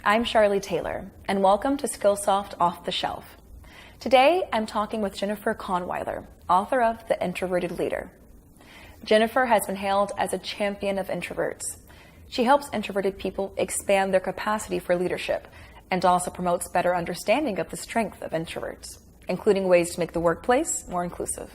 I'm Charlie Taylor, and welcome to Skillsoft Off the Shelf. Today, I'm talking with Jennifer Kahnweiler, author of The Introverted Leader. Jennifer has been hailed as a champion of introverts. She helps introverted people expand their capacity for leadership and also promotes better understanding of the strength of introverts, including ways to make the workplace more inclusive.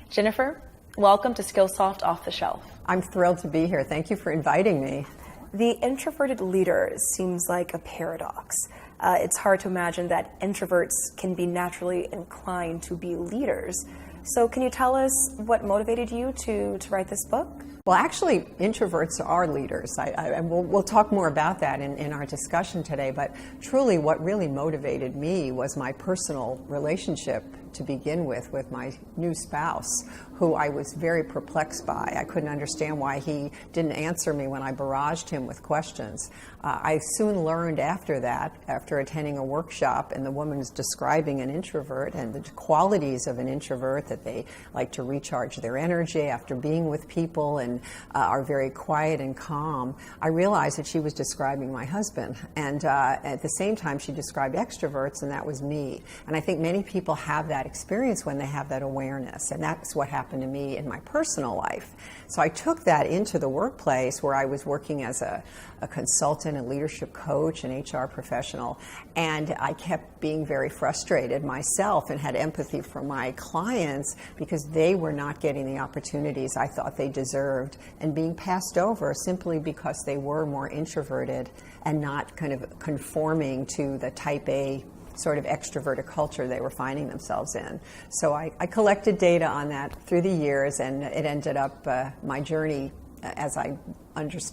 Jennifer, welcome to Skillsoft Off the Shelf. I'm thrilled to be here. Thank you for inviting me. The introverted leader seems like a paradox. It's hard to imagine that introverts can be naturally inclined to be leaders. So can you tell us what motivated you to write this book? Well, actually, introverts are leaders. We'll talk more about that in our discussion today, but truly what really motivated me was my personal relationship to begin with my new spouse, who I was very perplexed by. I couldn't understand why he didn't answer me when I barraged him with questions. I soon learned after that, after attending a workshop, and the woman was describing an introvert and the qualities of an introvert, that they like to recharge their energy after being with people and are very quiet and calm. I realized that she was describing my husband, and at the same time she described extroverts, and that was me. And I think many people have that experience when they have that awareness, and that's what happened to me in my personal life. So I took that into the workplace, where I was working as a consultant, a leadership coach, an HR professional, and I kept being very frustrated myself and had empathy for my clients because they were not getting the opportunities I thought they deserved and being passed over simply because they were more introverted and not kind of conforming to the type A sort of extroverted culture they were finding themselves in. So I collected data on that through the years, and it ended up my journey as I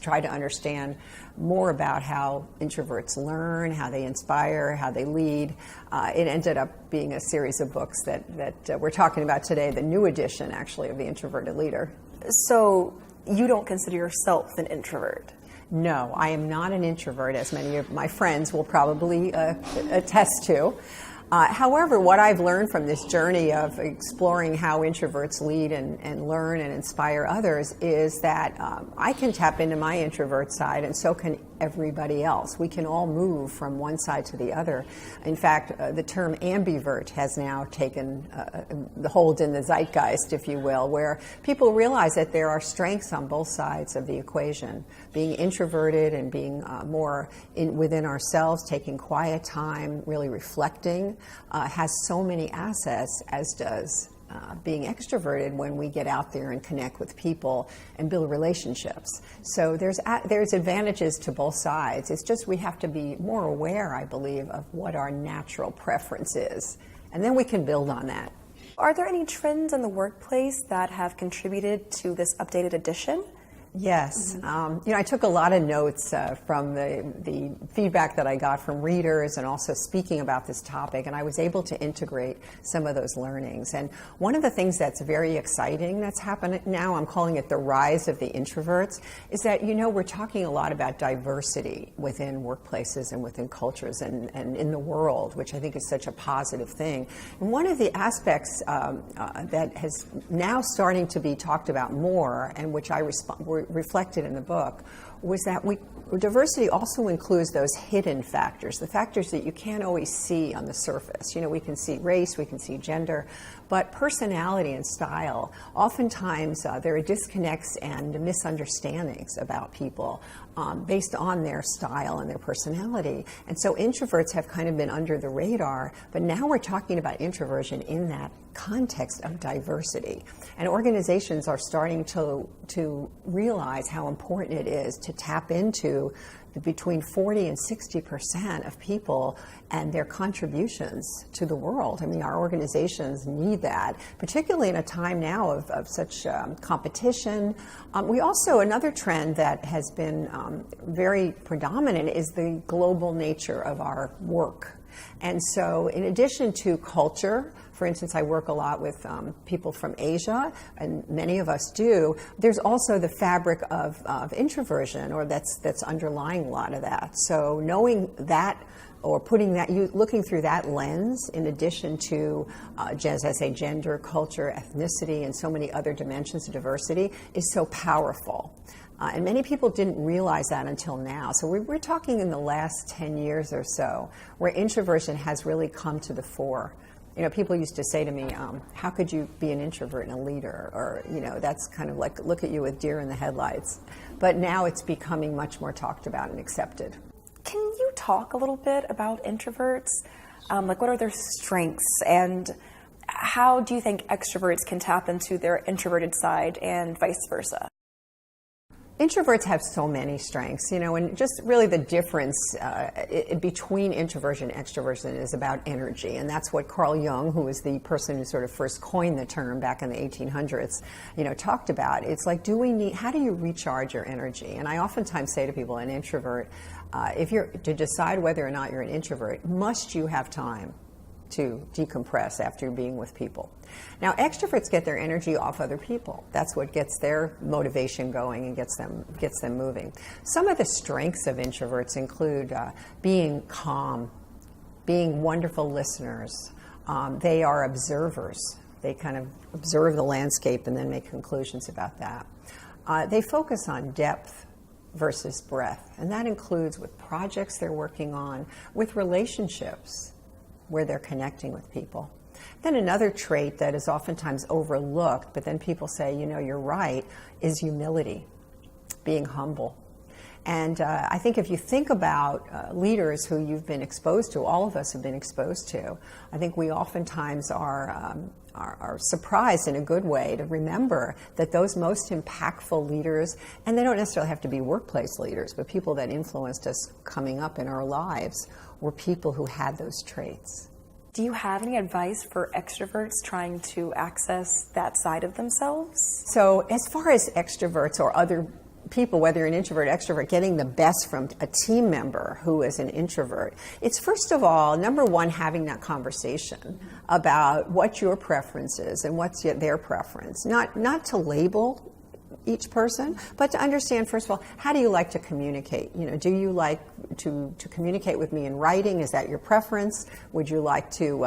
try to understand more about how introverts learn, how they inspire, how they lead. It ended up being a series of books that we're talking about today, the new edition, actually, of The Introverted Leader. So you don't consider yourself an introvert? No, I am not an introvert, as many of my friends will probably attest to. However, what I've learned from this journey of exploring how introverts lead and learn and inspire others is that I can tap into my introvert side, and so can everybody else. We can all move from one side to the other. In fact, the term ambivert has now taken the hold in the zeitgeist, if you will, where people realize that there are strengths on both sides of the equation. Being introverted and being more within ourselves, taking quiet time, really reflecting, has so many assets, as does being extroverted when we get out there and connect with people and build relationships. So there's advantages to both sides. It's just we have to be more aware, I believe, of what our natural preference is. And then we can build on that. Are there any trends in the workplace that have contributed to this updated edition? Yes. I took a lot of notes from the feedback that I got from readers and also speaking about this topic, and I was able to integrate some of those learnings. And one of the things that's very exciting that's happening now, I'm calling it the rise of the introverts, is that, we're talking a lot about diversity within workplaces and within cultures and in the world, which I think is such a positive thing. And one of the aspects that has now starting to be talked about more, and which I reflected in the book, was that diversity also includes those hidden factors, the factors that you can't always see on the surface. We can see race, we can see gender, but personality and style, oftentimes there are disconnects and misunderstandings about people based on their style and their personality. And so introverts have kind of been under the radar, but now we're talking about introversion in that context of diversity. And organizations are starting to realize how important it is to tap into between 40 and 60% of people and their contributions to the world. I mean, our organizations need that, particularly in a time now of such competition. We also, another trend that has been very predominant is the global nature of our work. And so in addition to culture, for instance, I work a lot with people from Asia, and many of us do. There's also the fabric of introversion, or that's underlying a lot of that. So knowing that, or looking through that lens, in addition to, as I say, gender, culture, ethnicity, and so many other dimensions of diversity, is so powerful. And many people didn't realize that until now. So we're talking in the last 10 years or so, where introversion has really come to the fore. People used to say to me, how could you be an introvert and a leader? Or, that's kind of like, look at you with deer in the headlights. But now it's becoming much more talked about and accepted. Can you talk a little bit about introverts? What are their strengths, and how do you think extroverts can tap into their introverted side and vice versa? Introverts have so many strengths, and just really the difference between introversion and extroversion is about energy. And that's what Carl Jung, who was the person who sort of first coined the term back in the 1800s, talked about. It's like, how do you recharge your energy? And I oftentimes say to people, an introvert, if you're to decide whether or not you're an introvert, must you have time to decompress after being with people? Now, extroverts get their energy off other people. That's what gets their motivation going and gets them moving. Some of the strengths of introverts include being calm, being wonderful listeners. They are observers. They kind of observe the landscape and then make conclusions about that. They focus on depth versus breadth, and that includes with projects they're working on, with relationships where they're connecting with people. Then another trait that is oftentimes overlooked, but then people say, you're right, is humility, being humble. And I think if you think about leaders who you've been exposed to, all of us have been exposed to, I think we oftentimes are surprised in a good way to remember that those most impactful leaders, and they don't necessarily have to be workplace leaders, but people that influenced us coming up in our lives, were people who had those traits. Do you have any advice for extroverts trying to access that side of themselves? So as far as extroverts or other people, whether you're an introvert or extrovert, getting the best from a team member who is an introvert, it's first of all, number one, having that conversation about what your preference is and what's their preference. Not to label each person, but to understand, first of all, how do you like to communicate? Do you like to communicate with me in writing? Is that your preference? Would you like to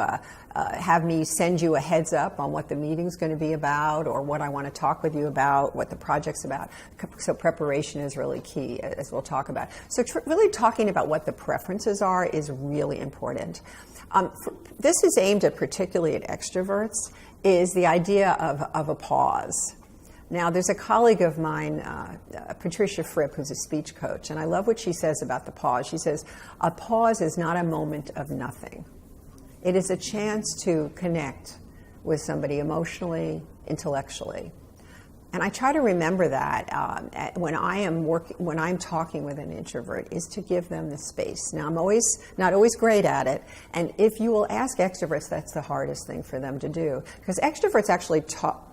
have me send you a heads up on what the meeting's going to be about, or what I want to talk with you about, what the project's about? So preparation is really key, as we'll talk about. So really talking about what the preferences are is really important. This is aimed at particularly at extroverts, is the idea of a pause. Now, there's a colleague of mine, Patricia Fripp, who's a speech coach, and I love what she says about the pause. She says, a pause is not a moment of nothing. It is a chance to connect with somebody emotionally, intellectually. And I try to remember that when I'm talking with an introvert, is to give them the space. Now, I'm not always great at it, and if you will ask extroverts, that's the hardest thing for them to do, because extroverts actually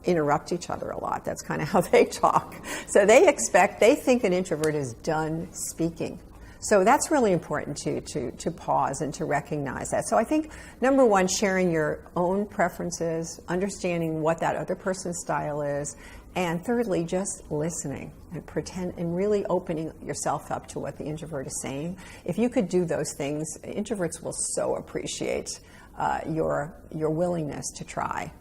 interrupt each other a lot. That's kind of how they talk. So they think an introvert is done speaking. So that's really important to pause and to recognize that. So I think, number one, sharing your own preferences, understanding what that other person's style is, and thirdly, just listening and really opening yourself up to what the introvert is saying. If you could do those things, introverts will so appreciate your willingness to try.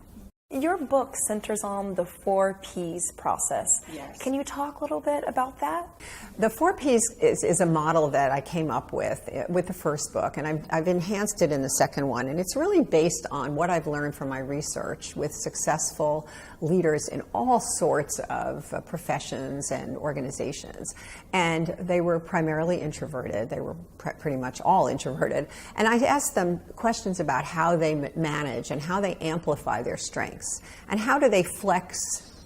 Your book centers on the 4 Ps process. Yes. Can you talk a little bit about that? The 4 Ps is a model that I came up with the first book, and I've enhanced it in the second one. And it's really based on what I've learned from my research with successful leaders in all sorts of professions and organizations. And they were primarily introverted. They were pretty much all introverted. And I asked them questions about how they manage and how they amplify their strengths. And how do they flex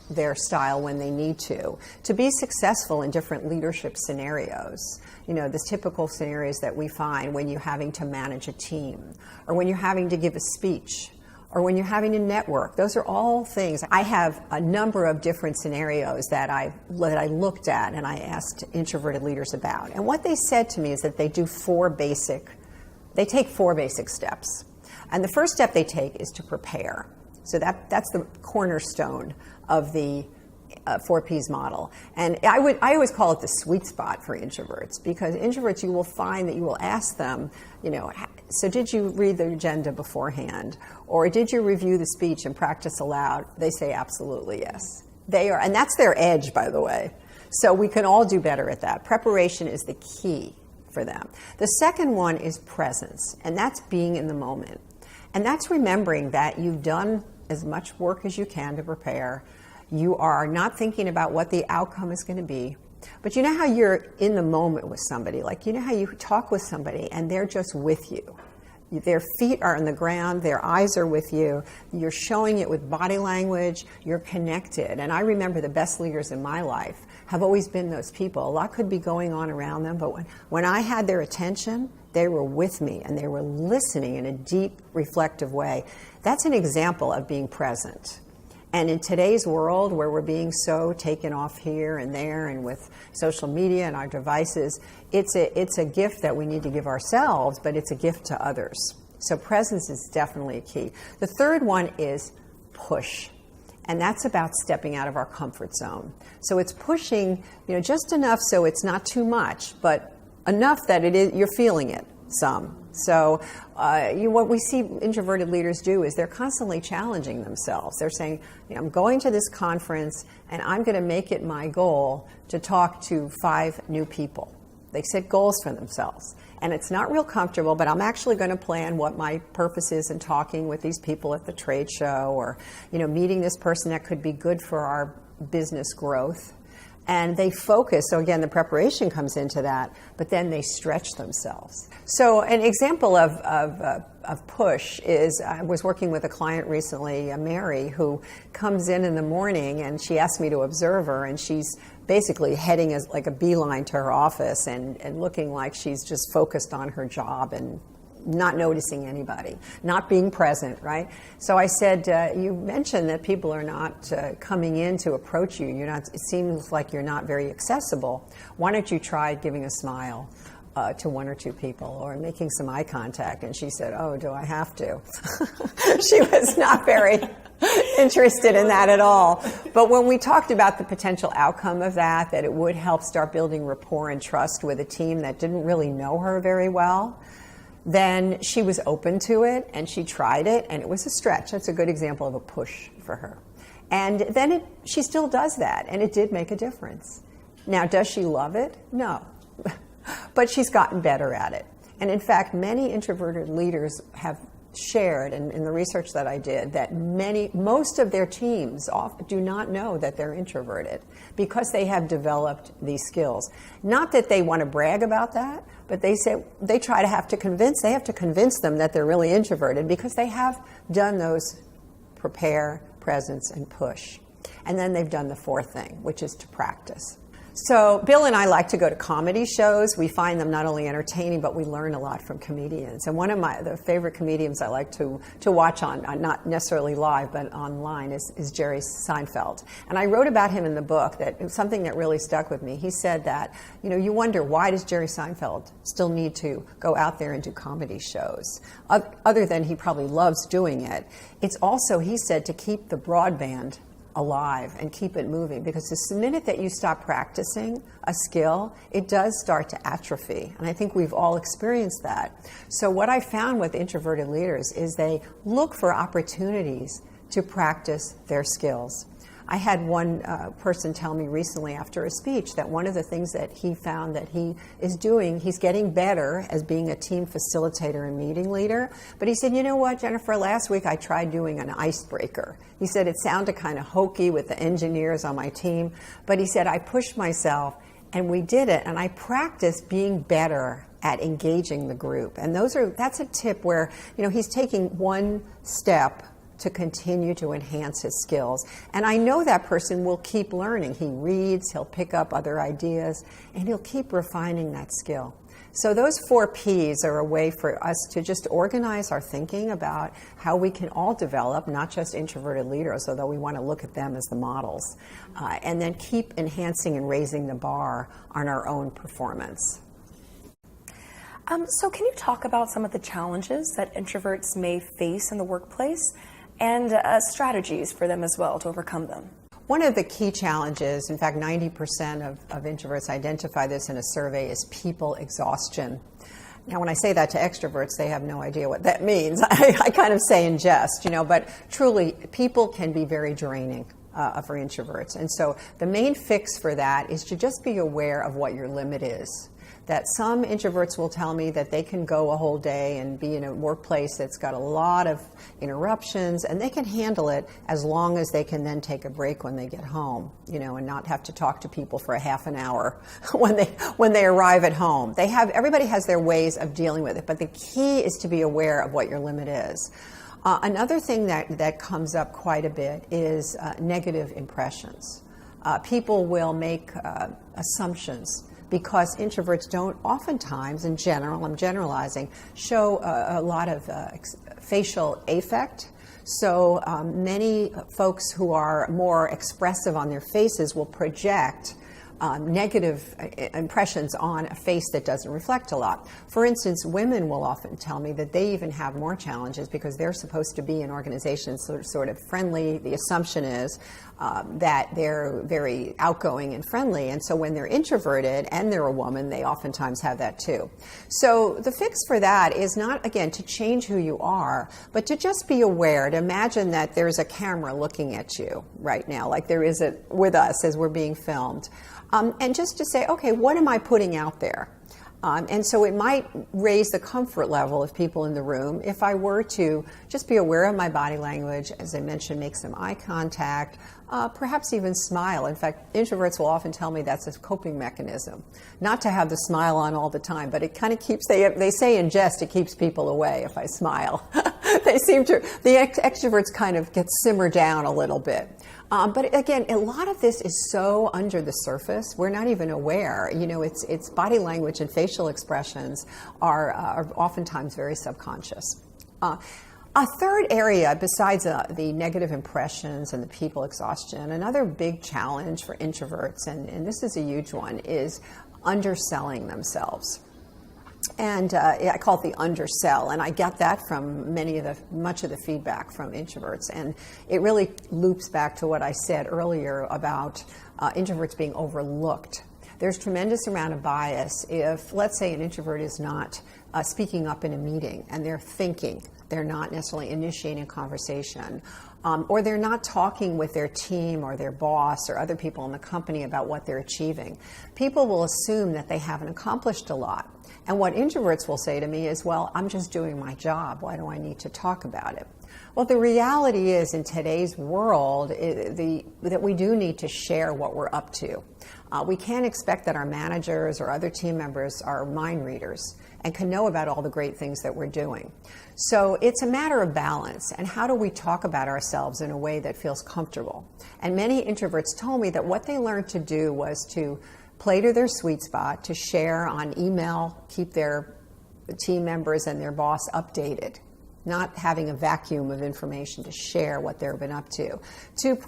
their style when they need to be successful in different leadership scenarios? The typical scenarios that we find when you're having to manage a team, or when you're having to give a speech, or when you're having to network. Those are all things. I have a number of different scenarios that I looked at and I asked introverted leaders about. And what they said to me is that they take 4 basic steps. And the first step they take is to prepare. So that's the cornerstone of the 4 Ps model. And I always call it the sweet spot for introverts, because introverts, you will find that you will ask them, so did you read the agenda beforehand? Or did you review the speech and practice aloud? They say absolutely yes. They are, and that's their edge, by the way. So we can all do better at that. Preparation is the key for them. The second one is presence, and that's being in the moment. And that's remembering that you've done as much work as you can to prepare. You are not thinking about what the outcome is going to be. But you know how you're in the moment with somebody? Like, you know how you talk with somebody and they're just with you. Their feet are on the ground, their eyes are with you, you're showing it with body language, you're connected. And I remember the best leaders in my life have always been those people. A lot could be going on around them, but when I had their attention, they were with me and they were listening in a deep, reflective way. That's an example of being present. And in today's world where we're being so taken off here and there and with social media and our devices, it's a gift that we need to give ourselves, but it's a gift to others. So presence is definitely a key. The third one is push. And that's about stepping out of our comfort zone. So it's pushing, just enough so it's not too much, but enough that you're feeling it some. So what we see introverted leaders do is they're constantly challenging themselves. They're saying, I'm going to this conference and I'm going to make it my goal to talk to 5 new people. They set goals for themselves. And it's not real comfortable, but I'm actually going to plan what my purpose is in talking with these people at the trade show or, meeting this person that could be good for our business growth. And they focus, so again, the preparation comes into that, but then they stretch themselves. So an example of push is, I was working with a client recently, Mary, who comes in the morning and she asked me to observe her, and she's basically heading as like a beeline to her office and looking like she's just focused on her job and not noticing anybody, not being present, right? So I said, you mentioned that people are not coming in to approach you. It seems like you're not very accessible. Why don't you try giving a smile to 1 or 2 people or making some eye contact? And she said, oh, do I have to? She was not very interested in that at all. But when we talked about the potential outcome of that it would help start building rapport and trust with a team that didn't really know her very well, then she was open to it and she tried it, and it was a stretch. That's a good example of a push for her. And then she still does that, and it did make a difference. Now, does she love it? No. But she's gotten better at it. And in fact, many introverted leaders have shared in the research that I did that most of their teams do not know that they're introverted because they have developed these skills. Not that they want to brag about that, but they say they have to convince them that they're really introverted because they have done those prepare, presence, and push. And then they've done the fourth thing, which is to practice. So Bill and I like to go to comedy shows. We find them not only entertaining, but we learn a lot from comedians. And one of the favorite comedians I like to watch on not necessarily live, but online is Jerry Seinfeld. And I wrote about him in the book that it was something that really stuck with me. He said that, you wonder, why does Jerry Seinfeld still need to go out there and do comedy shows? Other than he probably loves doing it. It's also, he said, to keep the broadband alive and keep it moving, because the minute that you stop practicing a skill, it does start to atrophy. And I think we've all experienced that. So what I found with introverted leaders is they look for opportunities to practice their skills. I had one person tell me recently after a speech that one of the things that he found that he is doing, he's getting better as being a team facilitator and meeting leader. But he said, you know what, Jennifer, last week I tried doing an icebreaker. He said it sounded kind of hokey with the engineers on my team. But he said, I pushed myself and we did it. And I practiced being better at engaging the group. And that's a tip where, he's taking one step to continue to enhance his skills. And I know that person will keep learning. He reads, he'll pick up other ideas, and he'll keep refining that skill. So those 4 Ps are a way for us to just organize our thinking about how we can all develop, not just introverted leaders, although we want to look at them as the models, and then keep enhancing and raising the bar on our own performance. So can you talk about some of the challenges that introverts may face in the workplace and strategies for them as well to overcome them? One of the key challenges, in fact, 90% of introverts identify this in a survey, is people exhaustion. Now, when I say that to extroverts, they have no idea what that means. I kind of say in jest, but truly, people can be very draining. for introverts. And so the main fix for that is to just be aware of what your limit is. That some introverts will tell me that they can go a whole day and be in a workplace that's got a lot of interruptions, and they can handle it as long as they can then take a break when they get home, and not have to talk to people for a half an hour when they arrive at home. Everybody has their ways of dealing with it, but the key is to be aware of what your limit is. Another thing that comes up quite a bit is negative impressions. People will make assumptions, because introverts don't oftentimes, in general, I'm generalizing, show a lot of facial affect. So many folks who are more expressive on their faces will project negative impressions on a face that doesn't reflect a lot. For instance, women will often tell me that they even have more challenges because they're supposed to be in organizations sort of friendly. The assumption is that they're very outgoing and friendly, and so when they're introverted and they're a woman, they oftentimes have that too. So the fix for that is not, again, to change who you are, but to just be aware, to imagine that there's a camera looking at you right now, like there is with us as we're being filmed. And just to say, okay, what am I putting out there? And so it might raise the comfort level of people in the room if I were to just be aware of my body language, as I mentioned, make some eye contact, perhaps even smile. In fact, introverts will often tell me that's a coping mechanism, not to have the smile on all the time, but it kind of keeps, they say in jest, it keeps people away if I smile. The extroverts kind of get simmer down a little bit. But again, a lot of this is so under the surface, we're not even aware. It's body language and facial expressions are oftentimes very subconscious. A third area, besides the negative impressions and the people exhaustion, another big challenge for introverts, and this is a huge one, is underselling themselves. And I call it the undersell, and I get that from much of the feedback from introverts. And it really loops back to what I said earlier about introverts being overlooked. There's tremendous amount of bias if, let's say, an introvert is not speaking up in a meeting and they're thinking. They're not necessarily initiating a conversation. Or they're not talking with their team or their boss or other people in the company about what they're achieving. People will assume that they haven't accomplished a lot. And what introverts will say to me is, well, I'm just doing my job. Why do I need to talk about it? Well, the reality is, in today's world, that we do need to share what we're up to. We can't expect that our managers or other team members are mind readers and can know about all the great things that we're doing. So it's a matter of balance, and how do we talk about ourselves in a way that feels comfortable? And many introverts told me that what they learned to do was to play to their sweet spot, to share on email, keep their team members and their boss updated, not having a vacuum of information, to share what they've been up to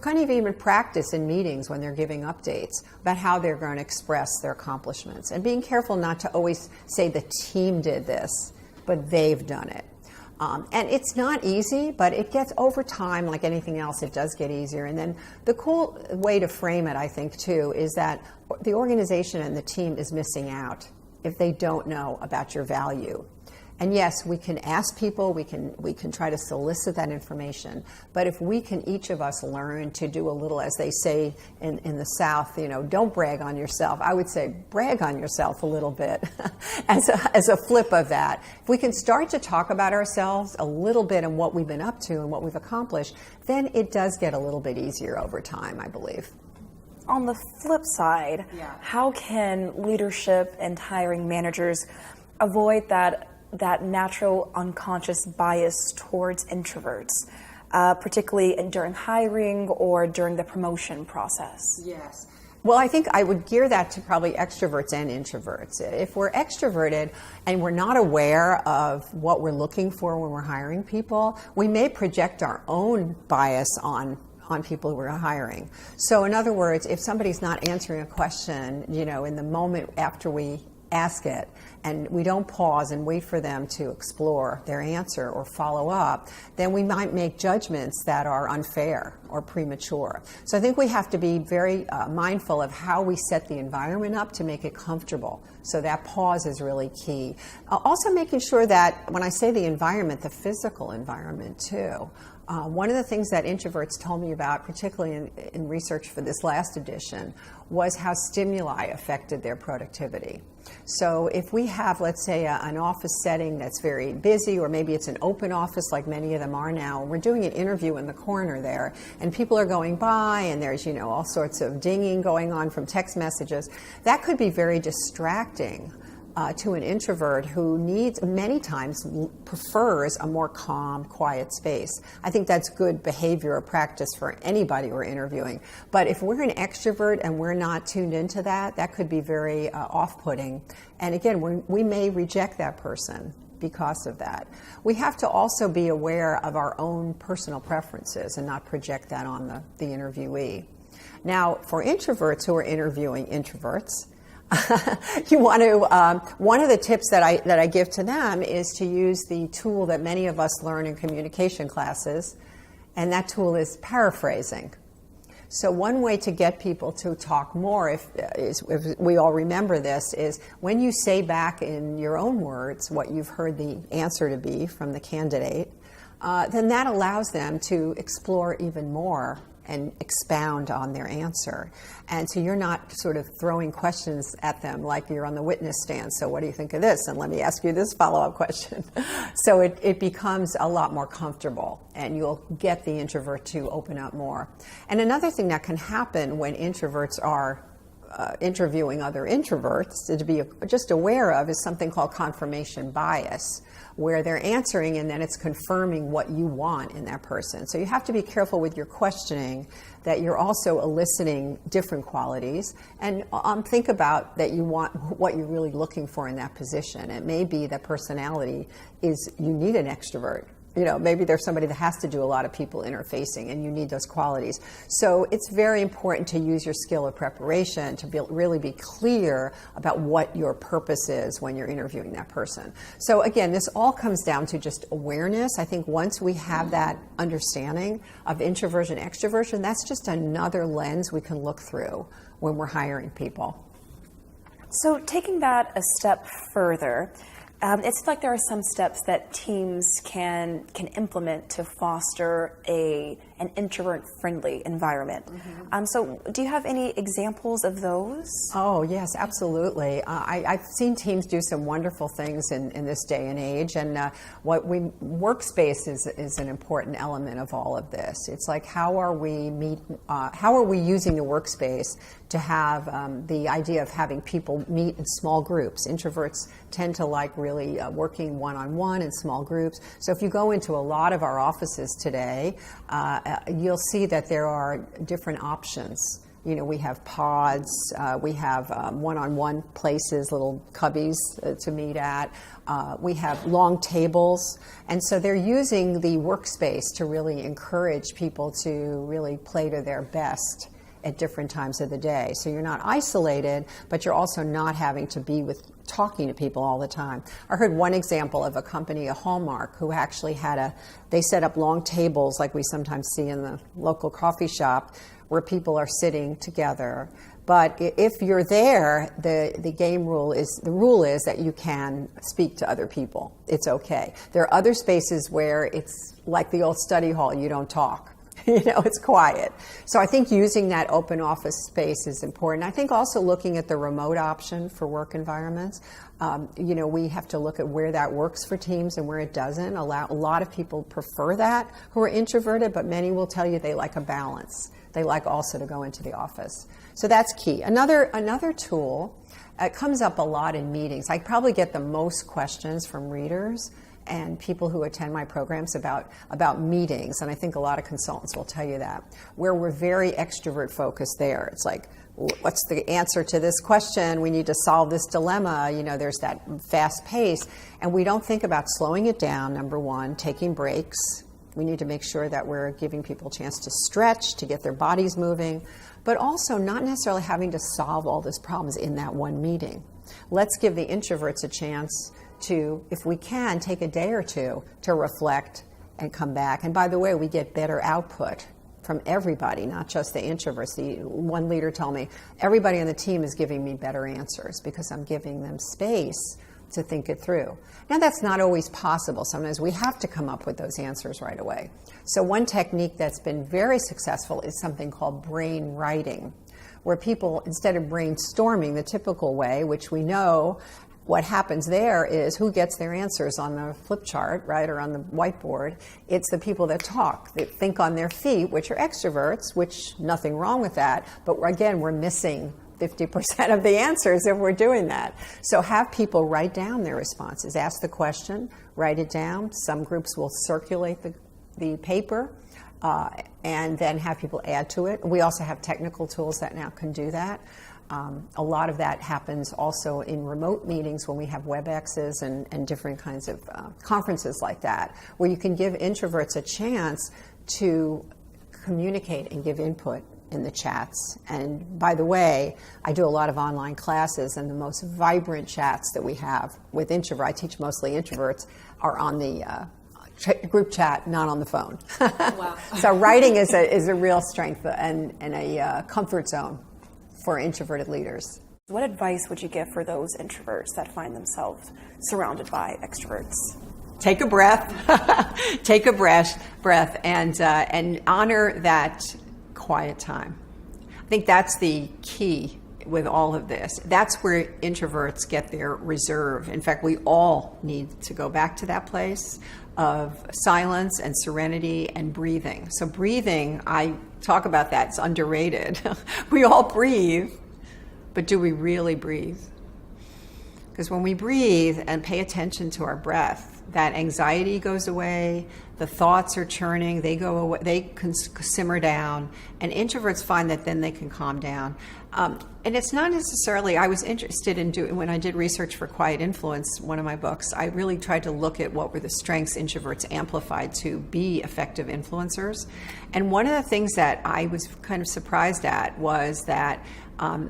kind of even practice in meetings when they're giving updates about how they're going to express their accomplishments, and being careful not to always say the team did this, but they've done it. And it's not easy, but it gets, over time, like anything else, it does get easier. And then the cool way to frame it, I think, too, is that the organization and the team is missing out if they don't know about your value. And yes, we can ask people, we can try to solicit that information, but if we can, each of us, learn to do a little, as they say in the South, don't brag on yourself. I would say brag on yourself a little bit as a flip of that. If we can start to talk about ourselves a little bit and what we've been up to and what we've accomplished, then it does get a little bit easier over time, I believe. On the flip side, How can leadership and hiring managers avoid that natural unconscious bias towards introverts, particularly during hiring or during the promotion process? Yes. Well, I think I would gear that to probably extroverts and introverts. If we're extroverted and we're not aware of what we're looking for when we're hiring people, we may project our own bias on people we're hiring. So in other words, if somebody's not answering a question, in the moment after we ask it, and we don't pause and wait for them to explore their answer or follow up, then we might make judgments that are unfair or premature. So I think we have to be very mindful of how we set the environment up to make it comfortable. So that pause is really key. Also making sure that when I say the environment, the physical environment too. One of the things that introverts told me about, particularly in research for this last edition, was how stimuli affected their productivity. So if we have, let's say, an office setting that's very busy, or maybe it's an open office like many of them are now, and we're doing an interview in the corner there, and people are going by, and there's, all sorts of dinging going on from text messages, that could be very distracting to an introvert who many times prefers a more calm, quiet space. I think that's good behavior or practice for anybody we're interviewing. But if we're an extrovert and we're not tuned into that, that could be very off-putting. And again, we may reject that person because of that. We have to also be aware of our own personal preferences and not project that on the interviewee. Now, for introverts who are interviewing introverts, you want to. One of the tips that I give to them is to use the tool that many of us learn in communication classes, and that tool is paraphrasing. So one way to get people to talk more, if we all remember this, is when you say back in your own words what you've heard the answer to be from the candidate, then that allows them to explore even more and expound on their answer. And so you're not sort of throwing questions at them like you're on the witness stand. So what do you think of this? And let me ask you this follow-up question. So it becomes a lot more comfortable, and you'll get the introvert to open up more. And another thing that can happen when introverts are interviewing other introverts to be just aware of is something called confirmation bias, where they're answering and then it's confirming what you want in that person. So you have to be careful with your questioning that you're also eliciting different qualities, and think about that you want what you're really looking for in that position. It may be that personality is you need an extrovert. Maybe there's somebody that has to do a lot of people interfacing, and you need those qualities. So it's very important to use your skill of preparation to really be clear about what your purpose is when you're interviewing that person. So again, this all comes down to just awareness. I think once we have that understanding of introversion, extroversion, that's just another lens we can look through when we're hiring people. So taking that a step further, it seems like there are some steps that teams can implement to foster an introvert-friendly environment. Mm-hmm. So do you have any examples of those? Oh, yes, absolutely. I've seen teams do some wonderful things in this day and age, and workspace is an important element of all of this. It's like how are we using the workspace to have the idea of having people meet in small groups. Introverts tend to like really working one-on-one in small groups. So if you go into a lot of our offices today, you'll see that there are different options. We have pods, we have one-on-one places, little cubbies to meet at. We have long tables. And so they're using the workspace to really encourage people to really play to their best at different times of the day. So you're not isolated, but you're also not having to be talking to people all the time. I heard one example of a company, a Hallmark, who actually they set up long tables like we sometimes see in the local coffee shop where people are sitting together. But if you're there, the rule is that you can speak to other people. It's okay. There are other spaces where it's like the old study hall, you don't talk. It's quiet. So I think using that open office space is important. I think also looking at the remote option for work environments. We have to look at where that works for teams and where it doesn't. A lot of people prefer that who are introverted, but many will tell you they like a balance. They like also to go into the office. So that's key. Another tool, it comes up a lot in meetings. I probably get the most questions from readers and people who attend my programs about meetings, and I think a lot of consultants will tell you that, where we're very extrovert focused there. It's like, what's the answer to this question? We need to solve this dilemma. There's that fast pace, and we don't think about slowing it down, number one, taking breaks. We need to make sure that we're giving people a chance to stretch, to get their bodies moving, but also not necessarily having to solve all these problems in that one meeting. Let's give the introverts a chance to, if we can, take a day or two to reflect and come back. And by the way, we get better output from everybody, not just the introverts. One leader told me, everybody on the team is giving me better answers because I'm giving them space to think it through. Now, that's not always possible. Sometimes we have to come up with those answers right away. So one technique that's been very successful is something called brain writing, where people, instead of brainstorming the typical way, which we know what happens there is who gets their answers on the flip chart, right, or on the whiteboard. It's the people that talk, that think on their feet, which are extroverts, which nothing wrong with that. But again, we're missing 50% of the answers if we're doing that. So have people write down their responses. Ask the question, write it down. Some groups will circulate the paper and then have people add to it. We also have technical tools that now can do that. A lot of that happens also in remote meetings when we have WebExes and different kinds of conferences like that, where you can give introverts a chance to communicate and give input in the chats. And by the way, I do a lot of online classes, and the most vibrant chats that we have with introverts, I teach mostly introverts, are on the group chat, not on the phone. Wow. So writing is a real strength and a comfort zone for introverted leaders. What advice would you give for those introverts that find themselves surrounded by extroverts? Take a breath, take a breath, and honor that quiet time. I think that's the key with all of this. That's where introverts get their reserve. In fact, we all need to go back to that place of silence and serenity and breathing. So breathing, I talk about that, it's underrated. We all breathe, but do we really breathe? Because when we breathe and pay attention to our breath, that anxiety goes away, the thoughts are churning, they go away, they can simmer down, and introverts find that then they can calm down. And it's not necessarily, I was interested in doing, when I did research for Quiet Influence, one of my books, I really tried to look at what were the strengths introverts amplified to be effective influencers. And one of the things that I was kind of surprised at was that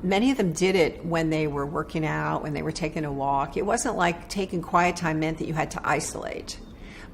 many of them did it when they were working out, when they were taking a walk. It wasn't like taking quiet time meant that you had to isolate.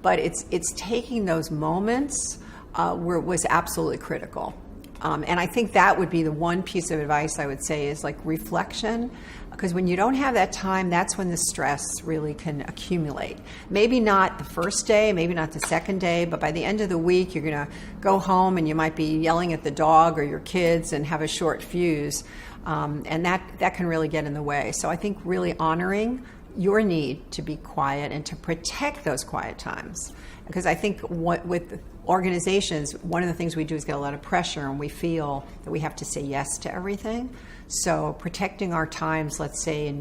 But it's taking those moments where it was absolutely critical. And I think that would be the one piece of advice I would say is like reflection, because when you don't have that time, that's when the stress really can accumulate. Maybe not the first day, maybe not the second day, but by the end of the week, you're going to go home and you might be yelling at the dog or your kids and have a short fuse. And that can really get in the way. So I think really honoring your need to be quiet and to protect those quiet times. Because I think with organizations, one of the things we do is get a lot of pressure and we feel that we have to say yes to everything. So protecting our times, let's say,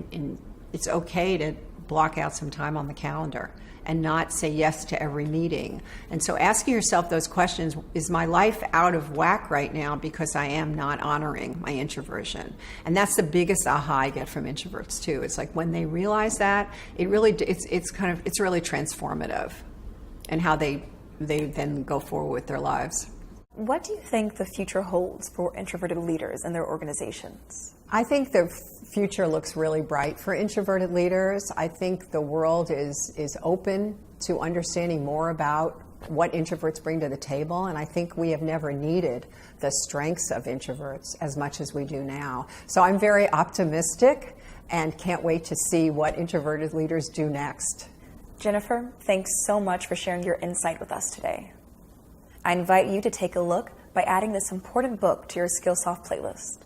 it's okay to block out some time on the calendar and not say yes to every meeting. And so asking yourself those questions, is my life out of whack right now because I am not honoring my introversion? And that's the biggest aha I get from introverts too. It's like when they realize that, it's really transformative in how they then go forward with their lives. What do you think the future holds for introverted leaders and their organizations? I think the future looks really bright for introverted leaders. I think the world is open to understanding more about what introverts bring to the table, and I think we have never needed the strengths of introverts as much as we do now. So I'm very optimistic and can't wait to see what introverted leaders do next. Jennifer, thanks so much for sharing your insight with us today. I invite you to take a look by adding this important book to your Skillsoft playlist.